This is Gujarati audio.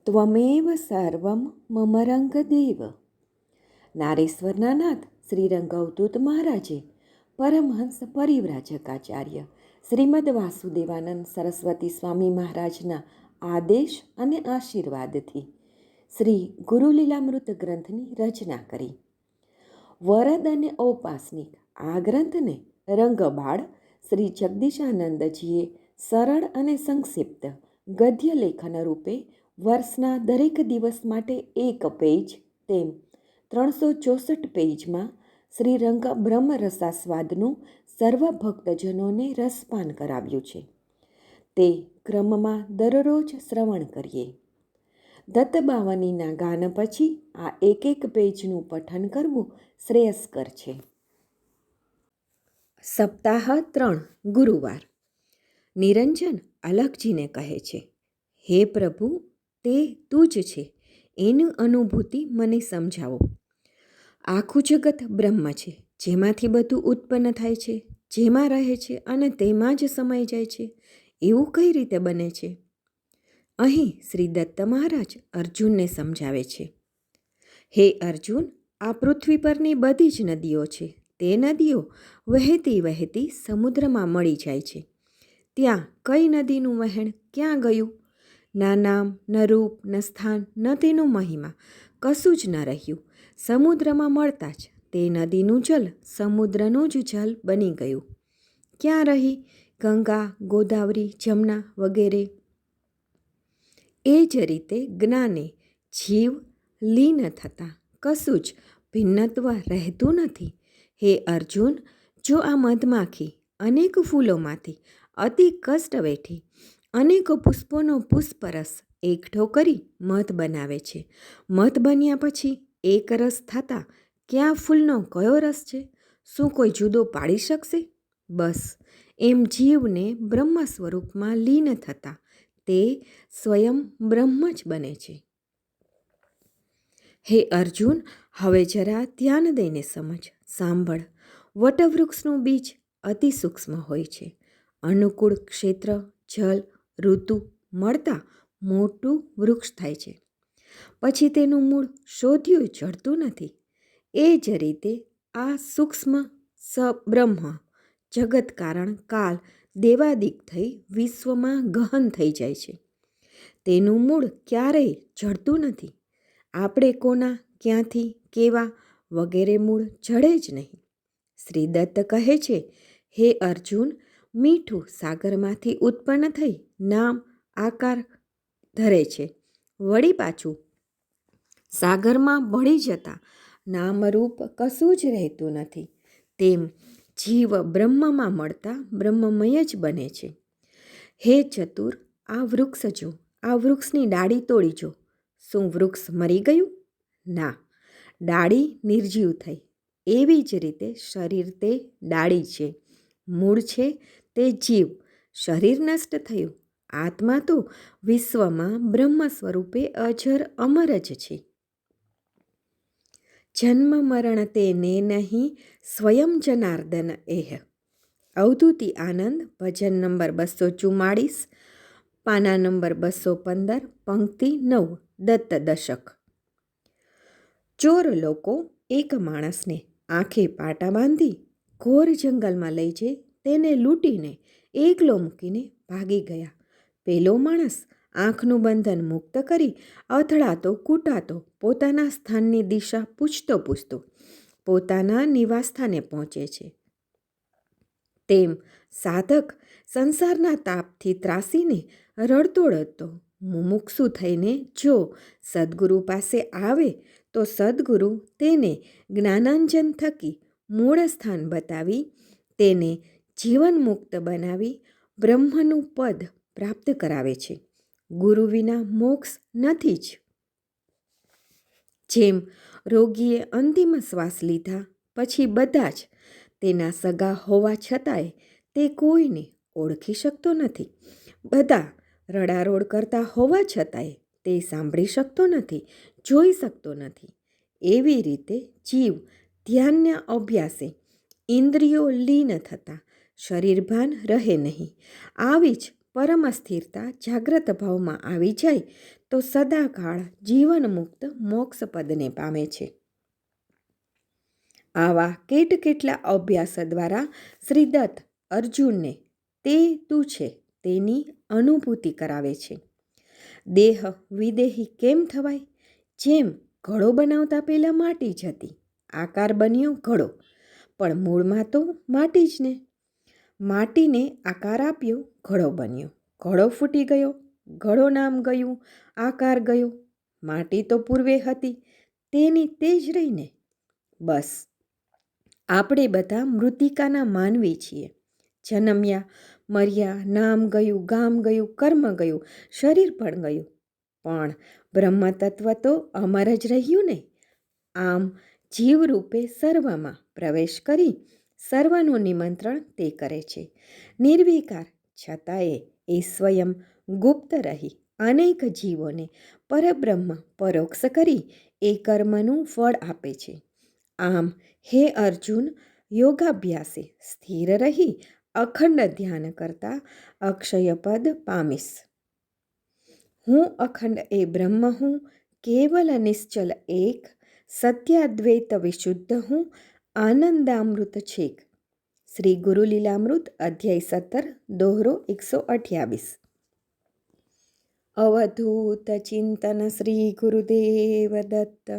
ત્વમેવ સર્વમ મમ રંગદેવ. નારેશ્વરના નાથ શ્રી રંગઅવધૂત મહારાજે પરમહંસ પરિવ્રાજકાચાર્ય શ્રીમદ વાસુદેવાનંદ સરસ્વતી સ્વામી મહારાજના આદેશ અને આશીર્વાદથી શ્રી ગુરુલીલામૃત ગ્રંથની રચના કરી. વરદ અને ઔપાસનિક આ ગ્રંથને રંગબાળ શ્રી જગદીશાનંદજીએ સરળ અને સંક્ષિપ્ત ગદ્ય લેખન રૂપે વર્ષના દરેક દિવસ માટે એક પેજ તેમ 364 પેજમાં શ્રીરંગ બ્રહ્મરસાસ્વાદનું સર્વ ભક્તજનોને રસપાન કરાવ્યું છે. તે ક્રમમાં દરરોજ શ્રવણ કરીએ. દત્તબાવનીના ગાન પછી આ એક પેજનું પઠન કરવું શ્રેયસ્કર છે. સપ્તાહ 3 ગુરુવાર. નિરંજન અલખજીને કહે છે, હે પ્રભુ, તે તું જ છે, એની અનુભૂતિ મને સમજાવો. આખું જગત બ્રહ્મ છે, જેમાંથી બધું ઉત્પન્ન થાય છે, જેમાં રહે છે અને તેમાં જ સમાઈ જાય છે. એવું કઈ રીતે બને છે? અહીં શ્રી દત્ત મહારાજ અર્જુનને સમજાવે છે. હે અર્જુન, આ પૃથ્વી પરની બધી જ નદીઓ છે. તે નદીઓ વહેતી વહેતી સમુદ્રમાં મળી જાય છે. ત્યાં કઈ નદીનું વહેણ ક્યાં ગયું? ના નામ, ન રૂપ, ન સ્થાન, ન તેનો મહિમા, કશું જ ન રહ્યું. સમુદ્રમાં મળતા જ તે નદીનું જલ સમુદ્રનું જ જલ બની ગયું. ક્યાં રહી ગંગા, ગોદાવરી, જમના વગેરે? એ જ રીતે જ્ઞાને જીવ લીન થતાં કશું જ ભિન્નત્વ રહેતું નથી. હે અર્જુન, જો આ મધમાખી અનેક ફૂલોમાંથી અતિ કષ્ટ વેઠી અનેક પુષ્પોનો પુષ્પરસ એકઠો કરી મધ બનાવે છે, મધ બન્યા પછી એક રસ થતાં ક્યાં ફૂલનો કયો રસ છે? શું કોઈ જુદો પાડી શકશે? બસ એમ જીવને બ્રહ્મ સ્વરૂપમાં લીન થતાં તે સ્વયં બ્રહ્મ જ બને છે. હે અર્જુન, હવે જરા ધ્યાન દઈને સમજ, સાંભળ. વટવૃક્ષનું બીજ અતિ સૂક્ષ્મ હોય છે. અનુકૂળ ક્ષેત્ર, જલ, ઋતુ મળતા મોટું વૃક્ષ થાય છે. પછી તેનું મૂળ શોધ્યું જડતું નથી. એ જ રીતે આ સૂક્ષ્મ બ્રહ્મ જગત કારણ કાલ દેવાદિક થઈ વિશ્વમાં ગહન થઈ જાય છે. તેનું મૂળ ક્યારેય જડતું નથી. આપણે કોના, ક્યાંથી, કેવા વગેરે મૂળ જડે જ નહીં. શ્રી દત્ત કહે છે, હે અર્જુન, મીઠું સાગરમાંથી ઉત્પન્ન થઈ નામ આકાર ધરે છે. વળી પાછું સાગરમાં ભળી જતાં નામરૂપ કશું જ રહેતું નથી. તેમ જીવ બ્રહ્મમાં મળતા બ્રહ્મમય જ બને છે. હે ચતુર, આ વૃક્ષ જો, આ વૃક્ષની ડાળી તોડી જો. શું વૃક્ષ મરી ગયું? ના, ડાળી નિર્જીવ થઈ. એવી જ રીતે શરીર તે ડાળી છે, મૂળ છે તે જીવ. શરીર નષ્ટ થયું, આત્મા તો વિશ્વમાં બ્રહ્મ સ્વરૂપે અજર અમર જ છે. જન્મ મરણ તેને નહીં, સ્વયં જનાર્દન એહ. અવધૂતિ આનંદ, ભજન નંબર 244, પાના નંબર 215, પંક્તિ 9, દત્ત દશક. ચોર લોકો એક માણસને આંખે પાટા બાંધી ઘોર જંગલમાં લઈ જઈ તેને લૂંટીને એકલો મૂકીને ભાગી ગયા. પેલો માણસ આંખનું બંધન મુક્ત કરી અથડાતો કૂટાતો પોતાના સ્થાનની દિશા પૂછતો પૂછતો પોતાના નિવાસસ્થાને પહોંચે છે. તેમ સાધક સંસારના તાપથી ત્રાસીને રડતો રડતો મુમુક્ષુ થઈને જો સદ્ગુરુ પાસે આવે તો સદ્ગુરુ તેને જ્ઞાનાંજન થકી મૂળ સ્થાન બતાવી તેને જીવન મુક્ત બનાવી બ્રહ્મનું પદ પ્રાપ્ત કરાવે છે. ગુરુ વિના મોક્ષ નથી જ. જેમ રોગીએ અંતિમ શ્વાસ લીધા પછી બધા જ તેના સગા હોવા છતાંય તે કોઈને ઓળખી શકતો નથી, બધા રડારોડ કરતા હોવા છતાંય તે સાંભળી શકતો નથી, જોઈ શકતો નથી. એવી રીતે જીવ ધ્યાનના અભ્યાસે ઇન્દ્રિયો લીન થતાં શરીરભાન રહે નહીં. આવી જ પરમ સ્થિરતા જાગ્રત ભાવમાં આવી જાય તો સદાકાળ જીવન મુક્ત મોક્ષ પદને પામે છે. આવા કેટલા અભ્યાસ દ્વારા શ્રીદત્ત અર્જુનને તે તું છે તેની અનુભૂતિ કરાવે છે. દેહ વિદેહી કેમ થવાય? જેમ ઘડો બનાવતા પહેલાં માટી જ હતી, આકાર બન્યો ઘડો, પણ મૂળમાં તો માટી જ ને. માટીને આકાર આપ્યો, ઘડો બન્યો, ઘડો ફૂટી ગયો, ઘડો નામ ગયું, આકાર ગયો. માટી તો પૂર્વે હતી, તેની તે જ રહીને. બસ આપણે બધા મૃતિકાના માનવી છીએ. જન્મ્યા, મર્યા, નામ ગયું, ગામ ગયું, કર્મ ગયું, શરીર પણ ગયું, પણ બ્રહ્મ તત્વ તો અમર જ રહ્યું ને. આમ જીવરૂપે સર્વમાં પ્રવેશ કરી સર્વનું નિમંત્રણ તે કરે છે. નિર્વિકાર છતાંય એ સ્વયં ગુપ્ત રહી અનેક જીવોને પરબ્રહ્મ પરોક્ષ કરી એ કર્મનું ફળ આપે છે. આમ હે અર્જુન, યોગાભ્યાસે સ્થિર રહી અખંડ ધ્યાન કરતા અક્ષય પદ પામીશ. હું અખંડ એ બ્રહ્મ હું, કેવલ નિશ્ચલ એક, સત્યાદ્વૈત વિશુદ્ધ હું, આનંદામૃત છેક. શ્રી ગુરુ લીલામૃત અધ્યાય 17 દોહરો 128. અવધૂત ચિંતન શ્રી ગુરુદેવ દત્ત.